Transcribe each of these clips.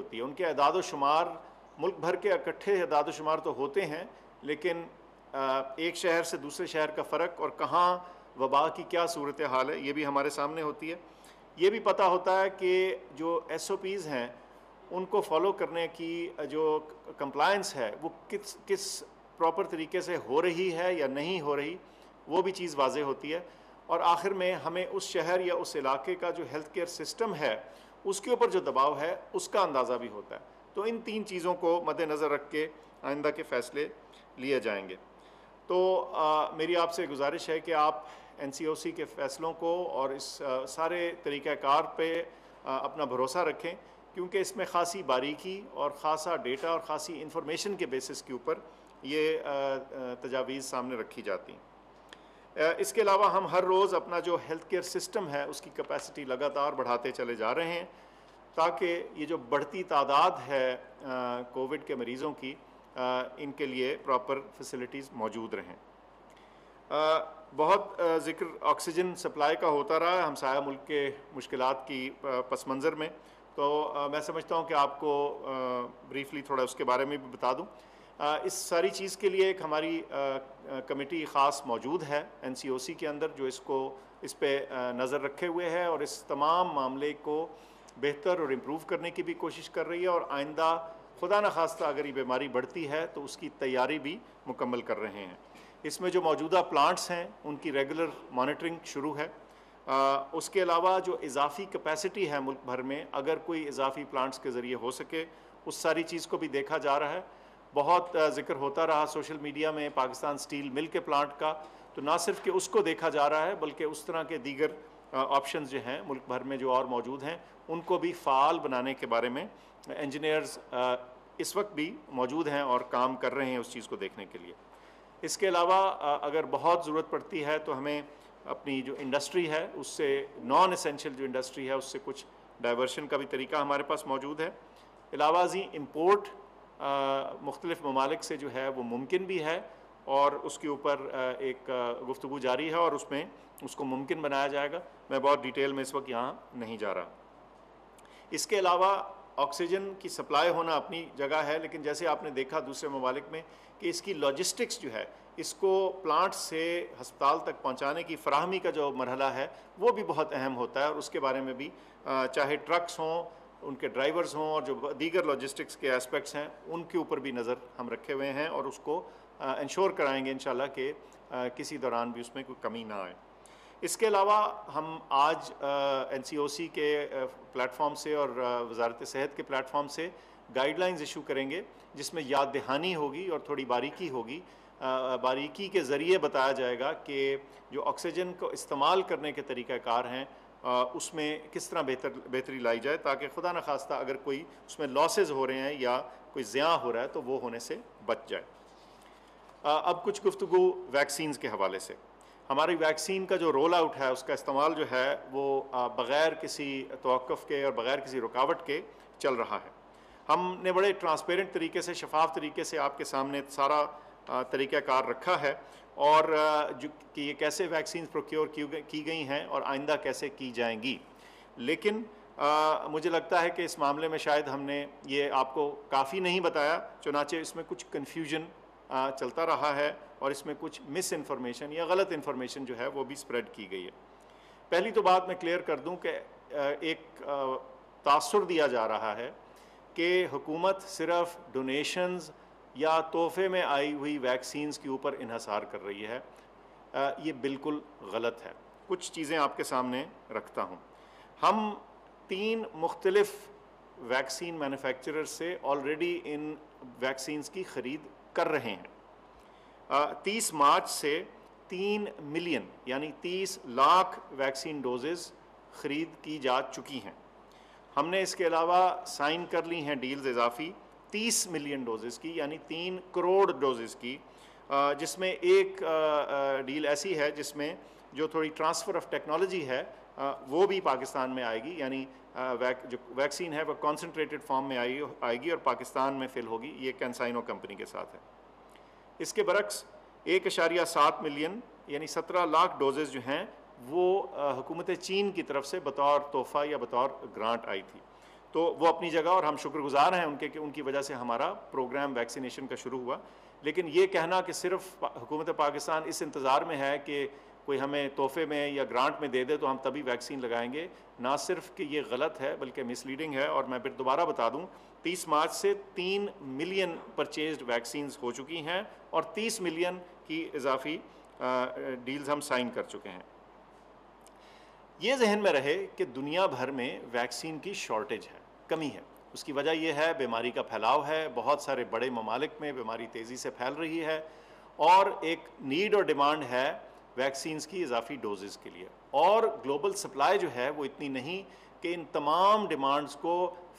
ہوتی ہے. ان کے اعداد و شمار ملک بھر کے اکٹھے اعداد و شمار تو ہوتے ہیں, لیکن ایک شہر سے دوسرے شہر کا فرق اور کہاں وبا کی کیا صورتحال ہے یہ بھی ہمارے سامنے ہوتی ہے. یہ بھی پتہ ہوتا ہے کہ جو ایس او پیز ہیں ان کو فالو کرنے کی جو کمپلائنس ہے وہ کس پراپر طریقے سے ہو رہی ہے یا نہیں ہو رہی, وہ بھی چیز واضح ہوتی ہے. اور آخر میں ہمیں اس شہر یا اس علاقے کا جو ہیلتھ کیئر سسٹم ہے اس کے اوپر جو دباؤ ہے اس کا اندازہ بھی ہوتا ہے. تو ان 3 چیزوں کو مد نظر رکھ کے آئندہ کے فیصلے لیے جائیں گے. تو میری آپ سے گزارش ہے کہ آپ این سی او سی کے فیصلوں کو اور اس سارے طریقہ کار پہ اپنا بھروسہ رکھیں, کیونکہ اس میں خاصی باریکی اور خاصا ڈیٹا اور خاصی انفارمیشن کے بیسس کے اوپر یہ تجاویز سامنے رکھی جاتی ہیں. اس کے علاوہ ہم ہر روز اپنا جو ہیلتھ کیئر سسٹم ہے اس کی کیپیسٹی لگاتار بڑھاتے چلے جا رہے ہیں تاکہ یہ جو بڑھتی تعداد ہے کووڈ کے مریضوں کی, ان کے لیے پراپر فیسلٹیز موجود رہیں. بہت ذکر آکسیجن سپلائی کا ہوتا رہا ہے ہمسایہ ملک کے مشکلات کی پس منظر میں, تو میں سمجھتا ہوں کہ آپ کو بریفلی تھوڑا اس کے بارے میں بھی بتا دوں. اس ساری چیز کے لیے ایک ہماری کمیٹی خاص موجود ہے این سی او سی کے اندر جو اس پہ نظر رکھے ہوئے ہے اور اس تمام معاملے کو بہتر اور امپروو کرنے کی بھی کوشش کر رہی ہے, اور آئندہ خدا نخواستہ اگر یہ بیماری بڑھتی ہے تو اس کی تیاری بھی مکمل کر رہے ہیں. اس میں جو موجودہ پلانٹس ہیں ان کی ریگولر مانیٹرنگ شروع ہے. اس کے علاوہ جو اضافی کیپیسٹی ہے ملک بھر میں, اگر کوئی اضافی پلانٹس کے ذریعے ہو سکے اس ساری چیز کو بھی دیکھا جا رہا ہے. بہت ذکر ہوتا رہا سوشل میڈیا میں پاکستان سٹیل مل کے پلانٹ کا, تو نہ صرف کہ اس کو دیکھا جا رہا ہے بلکہ اس طرح کے دیگر آپشنز جو ہیں ملک بھر میں جو اور موجود ہیں ان کو بھی فعال بنانے کے بارے میں انجینئرز اس وقت بھی موجود ہیں اور کام کر رہے ہیں اس چیز کو دیکھنے کے لیے. اس کے علاوہ اگر بہت ضرورت پڑتی ہے تو ہمیں اپنی جو انڈسٹری ہے اس سے نان اسینشیل جو انڈسٹری ہے اس سے کچھ ڈائیورشن کا بھی طریقہ ہمارے پاس موجود ہے. علاوہ ازیں امپورٹ مختلف ممالک سے جو ہے وہ ممکن بھی ہے اور اس کے اوپر ایک گفتگو جاری ہے اور اس میں اس کو ممکن بنایا جائے گا. میں بہت ڈیٹیل میں اس وقت یہاں نہیں جا رہا. اس کے علاوہ آکسیجن کی سپلائی ہونا اپنی جگہ ہے, لیکن جیسے آپ نے دیکھا دوسرے ممالک میں کہ اس کی لاجسٹکس جو ہے اس کو پلانٹ سے ہسپتال تک پہنچانے کی فراہمی کا جو مرحلہ ہے وہ بھی بہت اہم ہوتا ہے, اور اس کے بارے میں بھی چاہے ٹرکس ہوں, ان کے ڈرائیورز ہوں اور جو دیگر لاجسٹکس کے اسپیکٹس ہیں ان کے اوپر بھی نظر ہم رکھے ہوئے ہیں اور اس کو انشور کرائیں گے انشاءاللہ کہ کسی دوران بھی اس میں کوئی کمی نہ آئے. اس کے علاوہ ہم آج این سی او سی کے پلیٹ فارم سے اور وزارت صحت کے پلیٹ فارم سے گائیڈ لائنز ایشو کریں گے جس میں یاد دہانی ہوگی اور تھوڑی باریکی ہوگی. باریکی کے ذریعے بتایا جائے گا کہ جو آکسیجن کو استعمال کرنے کے طریقہ کار ہیں اس میں کس طرح بہتری لائی جائے تاکہ خدا نخواستہ اگر کوئی اس میں لاسز ہو رہے ہیں یا کوئی زیاں ہو رہا ہے تو وہ ہونے سے بچ جائے. اب کچھ گفتگو ویکسینز کے حوالے سے. ہماری ویکسین کا جو رول آؤٹ ہے اس کا استعمال جو ہے وہ بغیر کسی توقف کے اور بغیر کسی رکاوٹ کے چل رہا ہے. ہم نے بڑے ٹرانسپیرنٹ طریقے سے شفاف طریقے سے آپ کے سامنے سارا طریقہ کار رکھا ہے اور جو کہ یہ کیسے ویکسینز پروکیور کی گئی ہیں اور آئندہ کیسے کی جائیں گی. لیکن مجھے لگتا ہے کہ اس معاملے میں شاید ہم نے یہ آپ کو کافی نہیں بتایا, چنانچہ اس میں کچھ کنفیوژن چلتا رہا ہے اور اس میں کچھ مس انفارمیشن یا غلط انفارمیشن جو ہے وہ بھی سپریڈ کی گئی ہے. پہلی تو بات میں کلیئر کر دوں کہ ایک تاثر دیا جا رہا ہے کہ حکومت صرف ڈونیشنز یا تحفے میں آئی ہوئی ویکسینز کے اوپر انحصار کر رہی ہے. یہ بالکل غلط ہے. کچھ چیزیں آپ کے سامنے رکھتا ہوں. ہم 3 مختلف ویکسین مینوفیکچرر سے آلریڈی ان ویکسینز کی خرید کر رہے ہیں. 30 مارچ سے 3 ملین یعنی 30 لاکھ ویکسین ڈوزز خرید کی جا چکی ہیں. ہم نے اس کے علاوہ سائن کر لی ہیں ڈیلز اضافی 30 ملین ڈوزز کی یعنی 3 کروڑ ڈوزز کی, جس میں ایک ڈیل ایسی ہے جس میں جو تھوڑی ٹرانسفر آف ٹیکنالوجی ہے وہ بھی پاکستان میں آئے گی, یعنی جو ویکسین ہے وہ کانسنٹریٹڈ فارم میں آئے گی اور پاکستان میں فل ہوگی. یہ کینسائنو کمپنی کے ساتھ ہے. اس کے برعکس 1.7 ملین یعنی 17 لاکھ ڈوزز جو ہیں وہ حکومت چین کی طرف سے بطور تحفہ یا بطور گرانٹ آئی تھی. تو وہ اپنی جگہ، اور ہم شکر گزار ہیں ان کے کہ ان کی وجہ سے ہمارا پروگرام ویکسینیشن کا شروع ہوا. لیکن یہ کہنا کہ صرف حکومت پاکستان اس انتظار میں ہے کہ کوئی ہمیں تحفے میں یا گرانٹ میں دے دے تو ہم تبھی ویکسین لگائیں گے، نہ صرف کہ یہ غلط ہے بلکہ مس لیڈنگ ہے. اور میں پھر دوبارہ بتا دوں 30 مارچ سے 3 ملین پرچیزڈ ویکسینز ہو چکی ہیں اور 30 ملین کی اضافی ڈیلز ہم سائن کر چکے ہیں. یہ ذہن میں رہے کہ دنیا بھر میں ویکسین کی شارٹیج ہے، کمی ہے. اس کی وجہ یہ ہے بیماری کا پھیلاؤ ہے، بہت سارے بڑے ممالک میں بیماری تیزی سے پھیل رہی ہے، اور ایک نیڈ اور ڈیمانڈ ہے ویکسینز کی اضافی ڈوزز کے لیے. اور گلوبل سپلائی جو ہے وہ اتنی نہیں کہ ان تمام ڈیمانڈز کو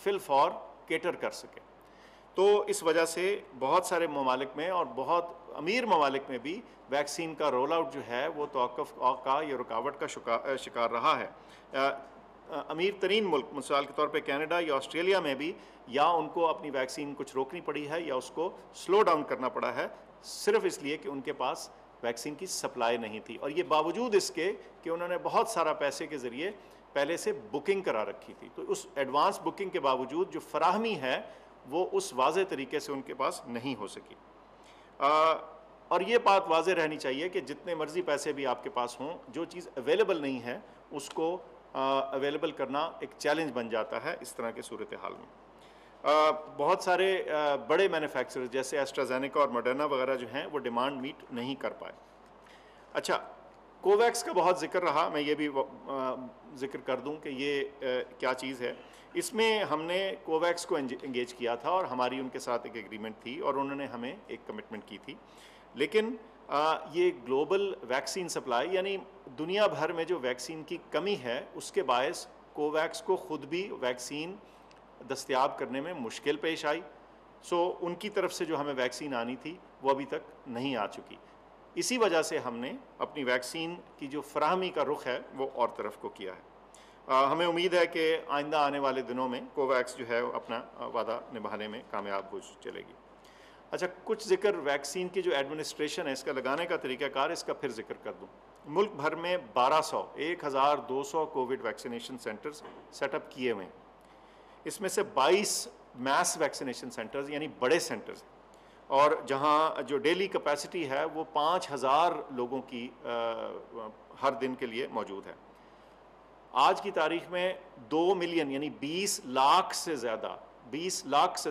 فل فور کیٹر کر سکے. تو اس وجہ سے بہت سارے ممالک میں اور بہت امیر ممالک میں بھی ویکسین کا رول آؤٹ جو ہے وہ توقف کا یا رکاوٹ کا شکار رہا ہے. امیر ترین ملک مثال کے طور پہ کینیڈا یا آسٹریلیا میں بھی یا ان کو اپنی ویکسین کچھ روکنی پڑی ہے یا اس کو سلو ڈاؤن کرنا پڑا ہے، صرف اس لیے کہ ان کے پاس ویکسین کی سپلائی نہیں تھی. اور یہ باوجود اس کے کہ انہوں نے بہت سارا پیسے کے ذریعے پہلے سے بکنگ کرا رکھی تھی. تو اس ایڈوانس بکنگ کے باوجود جو فراہمی ہے وہ اس واضح طریقے سے ان کے پاس نہیں ہو سکی. اور یہ بات واضح رہنی چاہیے کہ جتنے مرضی پیسے بھی آپ کے پاس ہوں، جو چیز اویلیبل نہیں ہے اس کو اویلیبل کرنا ایک چیلنج بن جاتا ہے اس طرح کے صورتحال میں. بہت سارے بڑے مینوفیکچرر جیسے ایسٹرازینیکا اور موڈرنا وغیرہ جو ہیں وہ ڈیمانڈ میٹ نہیں کر پائے. اچھا، کوویکس کا بہت ذکر رہا، میں یہ بھی ذکر کر دوں کہ یہ کیا چیز ہے. اس میں ہم نے کوویکس کو انگیج کیا تھا اور ہماری ان کے ساتھ ایک ایگریمنٹ تھی اور انہوں نے ہمیں ایک کمٹمنٹ کی تھی. لیکن یہ گلوبل ویکسین سپلائی یعنی دنیا بھر میں جو ویکسین کی کمی ہے اس کے باعث کوویکس کو خود بھی ویکسین دستیاب کرنے میں مشکل پیش آئی. سو ان کی طرف سے جو ہمیں ویکسین آنی تھی وہ ابھی تک نہیں آ چکی. اسی وجہ سے ہم نے اپنی ویکسین کی جو فراہمی کا رخ ہے وہ اور طرف کو کیا ہے. ہمیں امید ہے کہ آئندہ آنے والے دنوں میں کوویکس جو ہے اپنا وعدہ نبھانے میں کامیاب ہو چلے گی. اچھا، کچھ ذکر ویکسین کی جو ایڈمنسٹریشن ہے اس کا لگانے کا طریقہ کار، اس کا پھر ذکر کر دوں. ملک بھر میں 1200 Covid vaccination centres set up کیے ہوئے ہیں. اس میں سے 22 میس ویکسینیشن سینٹرز یعنی بڑے سینٹرز، اور جہاں جو ڈیلی کیپیسٹی ہے وہ 5000 لوگوں کی ہر دن کے لیے موجود ہے. آج کی تاریخ میں 2 ملین یعنی 20 لاکھ سے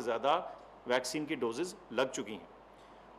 زیادہ ویکسین کی ڈوزز لگ چکی ہیں،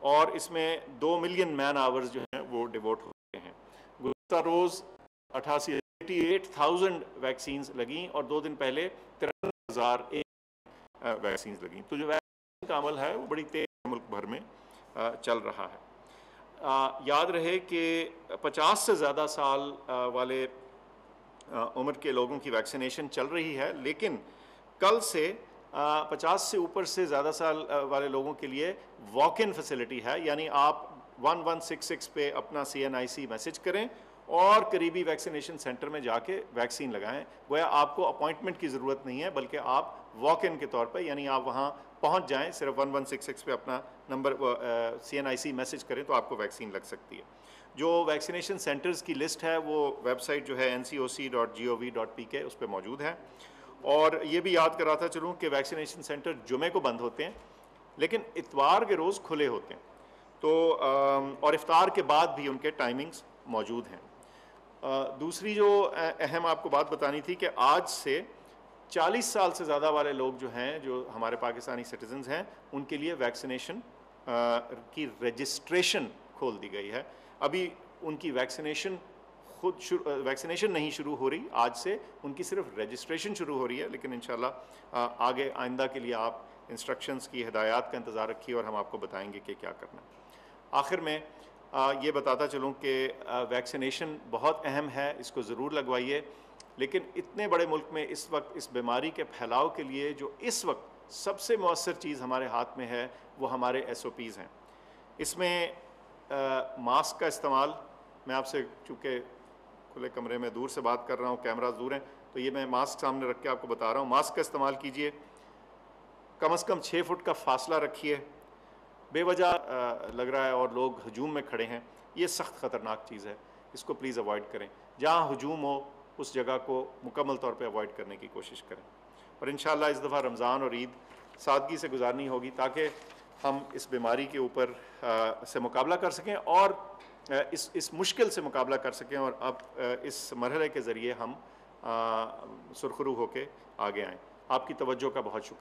اور اس میں 2 ملین مین آورز جو ہیں وہ ڈیووٹ ہو چکے ہیں. گزشتہ روز 88,000 ویکسینز لگیں اور 2 دن پہلے 53,000 ویکسینز لگیں. تو جو ویکسین کا عمل ہے وہ بڑی تیز ملک بھر میں چل رہا ہے. یاد رہے کہ 50 سے زیادہ سال والے عمر کے لوگوں کی ویکسینیشن چل رہی ہے، لیکن کل سے 50 سے اوپر سے زیادہ سال والے لوگوں کے لیے واک ان فیسلٹی ہے. یعنی آپ 1166 پہ اپنا CNIC میسج کریں اور قریبی ویکسینیشن سینٹر میں جا کے ویکسین لگائیں. گویا آپ کو اپوائنٹمنٹ کی ضرورت نہیں ہے بلکہ آپ واک ان کے طور پہ یعنی آپ وہاں پہنچ جائیں، صرف 1166 پہ اپنا نمبر CNIC میسج کریں تو آپ کو ویکسین لگ سکتی ہے. جو ویکسینیشن سینٹرز کی لسٹ ہے وہ ویب سائٹ جو ہے ncoc.gov.pk اس پہ موجود ہے. اور یہ بھی یاد کراتا چلوں کہ ویکسینیشن سینٹر جمعے کو بند ہوتے ہیں لیکن اتوار کے روز کھلے ہوتے ہیں. تو اور افطار کے بعد بھی ان کے ٹائمنگز موجود ہیں. دوسری جو اہم آپ کو بات بتانی تھی کہ آج سے 40 سال سے زیادہ والے لوگ جو ہیں جو ہمارے پاکستانی سٹیزنز ہیں ان کے لیے ویکسینیشن کی رجسٹریشن کھول دی گئی ہے. ابھی ان کی ویکسینیشن نہیں شروع ہو رہی، آج سے ان کی صرف رجسٹریشن شروع ہو رہی ہے، لیکن انشاءاللہ آگے آئندہ کے لیے آپ انسٹرکشنز کی ہدایات کا انتظار رکھیے اور ہم آپ کو بتائیں گے کہ کیا کرنا ہے. آخر میں یہ بتاتا چلوں کہ ویکسینیشن بہت اہم ہے، اس کو ضرور لگوائیے. لیکن اتنے بڑے ملک میں اس وقت اس بیماری کے پھیلاؤ کے لیے جو اس وقت سب سے مؤثر چیز ہمارے ہاتھ میں ہے وہ ہمارے SOPs ہیں. اس میں ماسک کا استعمال، میں آپ سے چونکہ کھلے کمرے میں دور سے بات کر رہا ہوں، کیمراز دور ہیں، تو یہ میں ماسک سامنے رکھ کے آپ کو بتا رہا ہوں. ماسک کا استعمال کیجئے، کم از کم 6 فٹ کا فاصلہ رکھیے. بے وجہ لگ رہا ہے اور لوگ ہجوم میں کھڑے ہیں، یہ سخت خطرناک چیز ہے، اس کو پلیز اوائڈ کریں. جہاں ہجوم ہو اس جگہ کو مکمل طور پہ اوائڈ کرنے کی کوشش کریں. اور انشاءاللہ اس دفعہ رمضان اور عید سادگی سے گزارنی ہوگی تاکہ ہم اس بیماری کے اوپر سے مقابلہ کر سکیں اور اس مشکل سے مقابلہ کر سکیں اور اب اس مرحلے کے ذریعے ہم سرخرو ہو کے آگے آئیں. آپ کی توجہ کا بہت شکریہ.